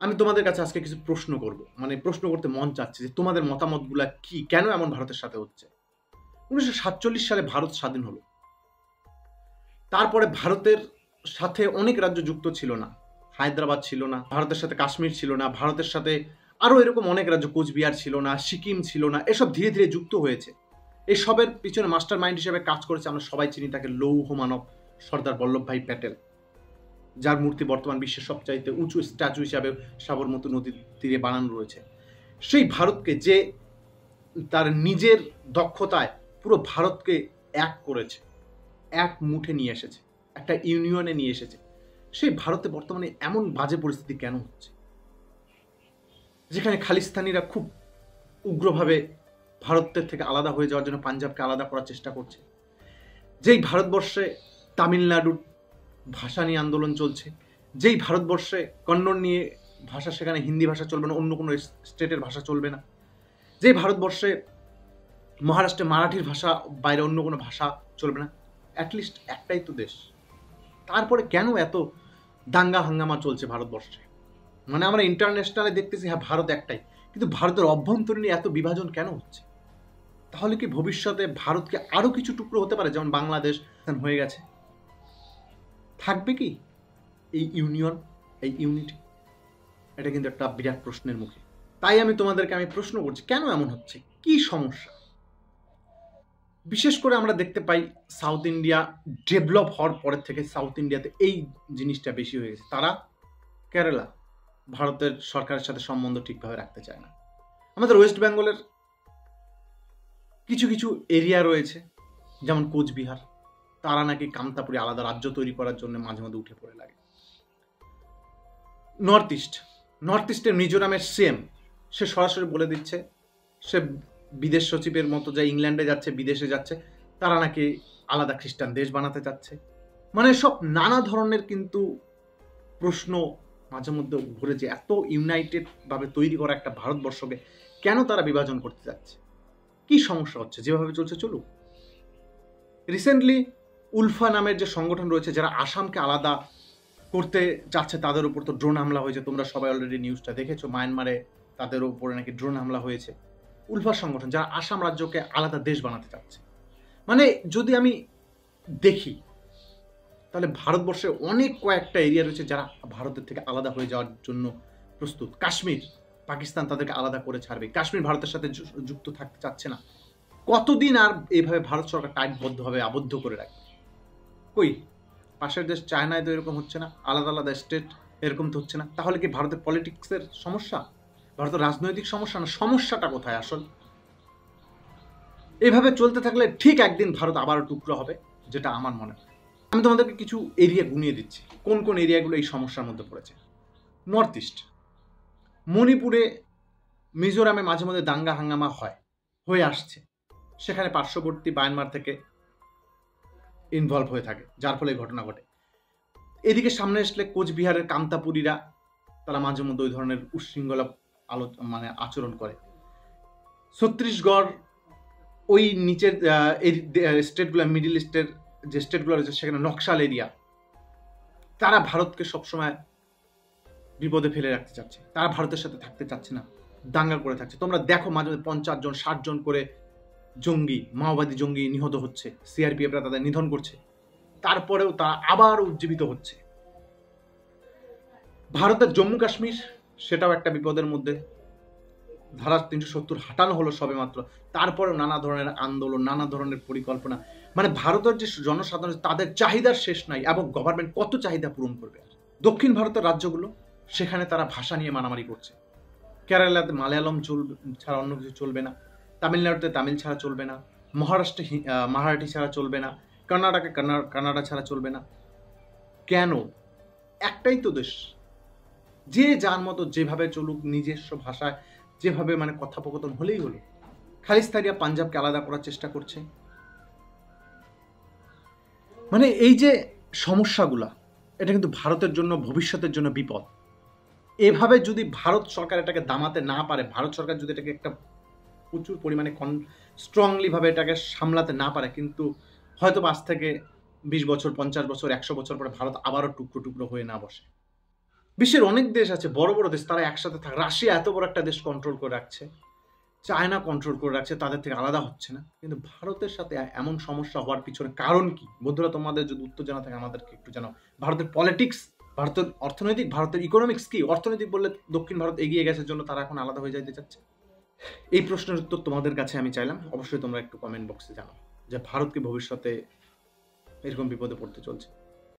আমি তোমাদের কাছে আজকে কিছু প্রশ্ন করব, মানে প্রশ্ন করতে মন চাচ্ছে যে তোমাদের মতামতগুলা কি, কেন এমন ভারতের সাথে হচ্ছে। 1947 সালে ভারত স্বাধীন হলো। তারপরে ভারতের সাথে অনেক রাজ্য যুক্ত ছিল না। হায়দ্রাবাদ ছিল না, ভারতের সাথে কাশ্মীর ছিল না, ভারতের সাথে আরও এরকম অনেক রাজ্য, কোচবিহার ছিল না, সিকিম ছিল না, এসব ধীরে ধীরে যুক্ত হয়েছে। এসবের পিছনে মাস্টার মাইন্ড হিসেবে কাজ করেছে, আমরা সবাই চিনি তাকে, লৌহ মানব সর্দার বল্লভভাই প্যাটেল, যার মূর্তি বর্তমান বিশ্বের সবচাইতে উঁচু স্ট্যাচু হিসাবে সাবরমতী নদীর তীরে বানানো রয়েছে। সেই ভারতকে যে তার নিজের দক্ষতায় পুরো ভারতকে এক করেছে, এক মুঠে নিয়ে এসেছে, একটা ইউনিয়নে নিয়ে এসেছে, সেই ভারতে বর্তমানে এমন বাজে পরিস্থিতি কেন হচ্ছে, যেখানে খালিস্তানিরা খুব উগ্রভাবে ভারতের থেকে আলাদা হয়ে যাওয়ার জন্য পাঞ্জাবকে আলাদা করার চেষ্টা করছে, যেই ভারতবর্ষে তামিলনাড়ুর ভাষা নিয়ে আন্দোলন চলছে, যেই ভারতবর্ষে কন্নড় নিয়ে ভাষা, সেখানে হিন্দি ভাষা চলবে না, অন্য কোনো স্টেটের ভাষা চলবে না, যে ভারতবর্ষে মহারাষ্ট্রে মারাঠির ভাষা বাইরে অন্য কোনো ভাষা চলবে না। অ্যাটলিস্ট একটাই তো দেশ, তারপরে কেন এত দাঙ্গা হাঙ্গামা চলছে ভারতবর্ষে? মানে আমরা ইন্টারন্যাশনালে দেখতেছি হ্যাঁ ভারত একটাই, কিন্তু ভারতের অভ্যন্তরীণে এত বিভাজন কেন হচ্ছে? তাহলে কি ভবিষ্যতে ভারতকে আরো কিছু টুকরো হতে পারে, যেমন বাংলাদেশ হয়ে গেছে? থাকবে কি এই ইউনিয়ন, এই ইউনিটি? এটা কিন্তু একটা বিরাট প্রশ্নের মুখে। তাই আমি তোমাদেরকে প্রশ্ন করছি, কেন এমন হচ্ছে, কি সমস্যা? বিশেষ করে আমরা দেখতে পাই সাউথ ইন্ডিয়া ডেভেলপ হওয়ার পরের থেকে সাউথ ইন্ডিয়াতে এই জিনিসটা বেশি হয়ে গেছে। তারা, কেরালা, ভারতের সরকারের সাথে সম্বন্ধ ঠিকভাবে রাখতে চায় না। আমাদের ওয়েস্ট বেঙ্গলের কিছু কিছু এরিয়া রয়েছে, যেমন কোচবিহার, তারা নাকি কামতাপুরে আলাদা রাজ্য তৈরি করার জন্য মাঝে মাঝে উঠে পড়ে লাগে। নর্থ ইস্টের মিজোরামের সিএম, সে সরাসরি বলে দিচ্ছে, সে বিদেশ সচিবের মতো যা ইংল্যান্ডে যাচ্ছে, বিদেশে যাচ্ছে, তারা নাকি আলাদা খ্রিস্টান দেশ বানাতে চাচ্ছে। মানে সব নানা ধরনের কিন্তু প্রশ্ন মাঝে মধ্যে ঘুরে, যে এত ইউনাইটেড ভাবে তৈরি করা একটা ভারতবর্ষকে কেন তারা বিভাজন করতে যাচ্ছে? কি সমস্যা হচ্ছে? যেভাবে চলছে চলুক। রিসেন্টলি উলফা নামের যে সংগঠন রয়েছে, যারা আসামকে আলাদা করতে যাচ্ছে, তাদের উপর তো ড্রোন হামলা হয়েছে। তোমরা সবাই অলরেডি নিউজটা দেখেছো, মায়ানমারে তাদের উপরে নাকি ড্রোন হামলা হয়েছে। উলফা সংগঠন যারা আসাম রাজ্যকে আলাদা দেশ বানাতে চাচ্ছে। মানে যদি আমি দেখি, তাহলে ভারতবর্ষে অনেক কয়েকটা এরিয়া রয়েছে যারা ভারতের থেকে আলাদা হয়ে যাওয়ার জন্য প্রস্তুত। কাশ্মীর, পাকিস্তান তাদেরকে আলাদা করে ছাড়বে, কাশ্মীর ভারতের সাথে যুক্ত থাকতে চাচ্ছে না। কতদিন আর এইভাবে ভারত সরকার টাইটবদ্ধভাবে আবদ্ধ করে রাখবে? কই, পাশের দেশ চায়নায় তো এরকম হচ্ছে না, আলাদা আলাদা স্টেট এরকম তো হচ্ছে না। তাহলে কি ভারতের পলিটিক্সের সমস্যা, ভারতের রাজনৈতিক সমস্যা, না সমস্যাটা কোথায় আসল? এইভাবে চলতে থাকলে ঠিক একদিন ভারত আবারও টুকরো হবে, যেটা আমার মনে হয়। আমি তোমাদেরকে কিছু এরিয়া গুনিয়ে দিচ্ছি, কোন কোন এরিয়াগুলো এই সমস্যার মধ্যে পড়েছে। নর্থ ইস্ট, মণিপুরে, মিজোরামে মাঝে মধ্যে দাঙ্গা হাঙ্গামা হয়ে আসছে, সেখানে পার্শ্ববর্তী মায়ানমার থেকে ইনভলভ হয়ে থাকে, যার ফলে ঘটনা ঘটে। এদিকে সামনে আসলে কোচবিহারের কামতাপুরীরা, তারা মাঝে মধ্যে ওই ধরনের উচ্ছৃঙ্খলা আচরণ করে। ছত্তিশগড়, ওই নিচের স্টেটগুলো, মিডিল ইস্টের যে স্টেটগুলো রয়েছে, সেখানে নকশাল এরিয়া, তারা ভারতকে সবসময় বিপদে ফেলে রাখতে চাচ্ছে, তারা ভারতের সাথে থাকতে চাচ্ছে না, দাঙ্গা করে থাকছে। তোমরা দেখো মাঝে মাঝে 50 জন 60 জন করে জঙ্গি, মাওবাদী জঙ্গি নিহত হচ্ছে, সিআরপিএফরা তাদের নিধন করছে, তারপরেও তারা আবার উজ্জীবিত হচ্ছে। ভারতের জম্মু কাশ্মীর, সেটাও একটা বিপদের মধ্যে। ধারা 370 হাঁটানো হলো সবে মাত্র, তারপরেও নানা ধরনের আন্দোলন, নানা ধরনের পরিকল্পনা। মানে ভারতের যে জনসাধারণ, তাদের চাহিদার শেষ নাই, এবং গভর্নমেন্ট কত চাহিদা পূরণ করবে। দক্ষিণ ভারতের রাজ্যগুলো, সেখানে তারা ভাষা নিয়ে মারামারি করছে। কেরালাতে মালায়ালম ছাড়া অন্য কিছু চলবে না, তামিলনাড়ুতে তামিল ছাড়া চলবে না, মহারাষ্ট্রে মারাঠি ছাড়া চলবে না, কর্ণাটকে কান্নাডা ছাড়া চলবে না। কেন? একটাই তো দেশ, যে যার মতো যেভাবে চলুক, নিজস্ব ভাষায় যেভাবে কথোপকথন হলেই হলো। খালিস্তানিয়া পাঞ্জাবকে আলাদা করার চেষ্টা করছে। এই যে সমস্যাগুলা, এটা কিন্তু ভারতের জন্য, ভবিষ্যতের জন্য বিপদ। এভাবে যদি ভারত সরকার এটাকে দামাতে না পারে, ভারত সরকার যদি এটাকে একটা প্রচুর পরিমাণে স্ট্রংলি ভাবে এটাকে সামলাতে না পারে, কিন্তু হয়তো 5 থেকে 20 বছর, 50 বছর, 100 বছর পরে ভারত আবারও টুকরো টুকরো হয়ে না বসে। বিশ্বের অনেক দেশ আছে, বড় বড় দেশ, তারা একসাথে থাকে। রাশিয়া এত বড় একটা দেশ কন্ট্রোল করে রাখছে, চায়না কন্ট্রোল করে রাখছে, তাদের থেকে আলাদা হচ্ছে না। কিন্তু ভারতের সাথে এমন সমস্যা হওয়ার পিছনে কারণ কি? বন্ধুরা, তোমাদের যদি উত্তর জানা থাকে আমাদেরকে একটু জানাও। ভারতের পলিটিক্স, ভারতের অর্থনৈতিক, ভারতের ইকোনমিক্স কি? অর্থনৈতিক বললে দক্ষিণ ভারত এগিয়ে গেছে জন্য তারা এখন আলাদা হয়ে যাইতে চাচ্ছে। এই প্রশ্নের উত্তর তোমাদের কাছে আমি চাইলাম। অবশ্যই তোমরা একটু কমেন্ট বক্সে জানাও যে ভারত কি ভবিষ্যতে এরকম বিপদে পড়তে চলছে।